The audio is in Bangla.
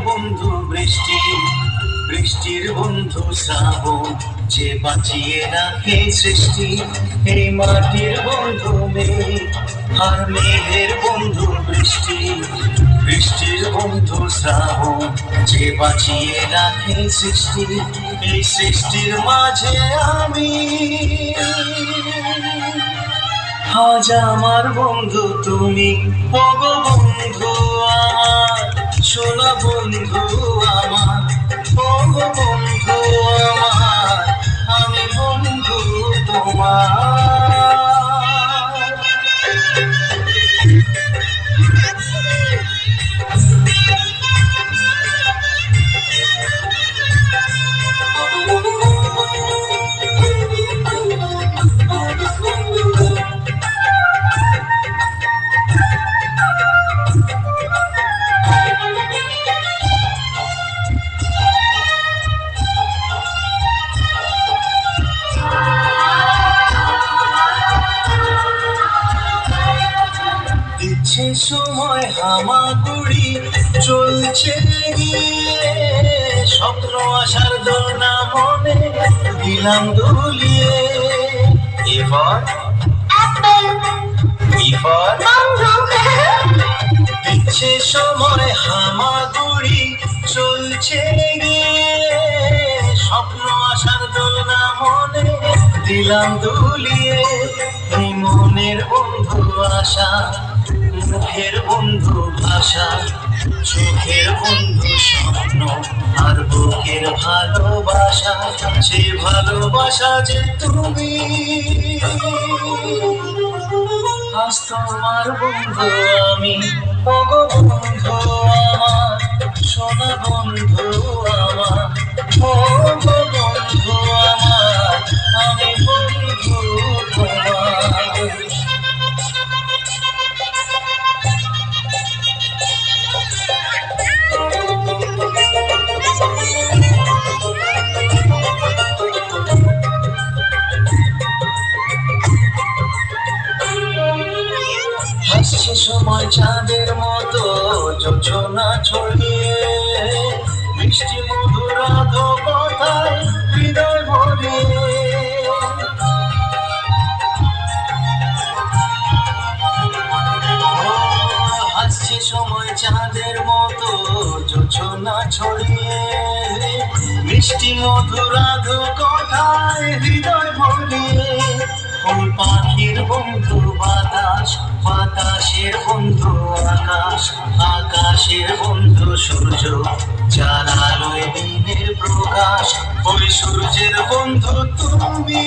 বন্ধু বৃষ্টি, বৃষ্টির বন্ধু শ্রাবণ, যে বাঁচিয়ে রাখে সৃষ্টি। এই মাটির বন্ধু মেঘ, আর মেঘের বন্ধু বৃষ্টি, বৃষ্টির বন্ধু শ্রাবণ, যে বাঁচিয়ে রাখে সৃষ্টি। এই সৃষ্টির মাঝে আমি, আজ আমার বন্ধু তুমি, ওগো বন্ধু আমার, সোনা বন্ধু আমার, ওগো বন্ধু আমার, আমি বন্ধু তোমার। দিচ্ছে সময় হামাগুড়ি, চলছে গিয়ে স্বপ্ন আসার দোলনা মনে দিলাম দুলিয়ে। এবার দিচ্ছে সময় হামাগুড়ি, চলছে গিয়ে স্বপ্ন আসার দোলনা মনে দিলাম দুলিয়ে। এই মনের বন্ধু আশা, মুখের বন্ধু ভাষা, চোখের বন্ধু স্বপ্ন, আর বুকের ভালোবাসা, সে ভালোবাসা যে তুমি। আজ তোমার বন্ধু আমি, ওগো বন্ধু আমার, সোনা বন্ধু আমার, ওগো বন্ধু আমার, আমি বন্ধু তোমার। হাসছে সময় চাঁদের মতো যোজনা ছড়িয়ে, বৃষ্টি মধুর আধো কথায় হৃদয় ভরিয়ে। হাসছে সময় চাঁদের মতো যোজনা ছড়িয়ে, বৃষ্টি মধুর আধো কথায় হৃদয় ভরিয়ে। ফুল পাখির বন্ধু বাতাস, বাতাসের বন্ধু আকাশ, আকাশের বন্ধু সূর্য, যার আলোয় দিনের প্রকাশ। ওই সূর্যের বন্ধু তুমি।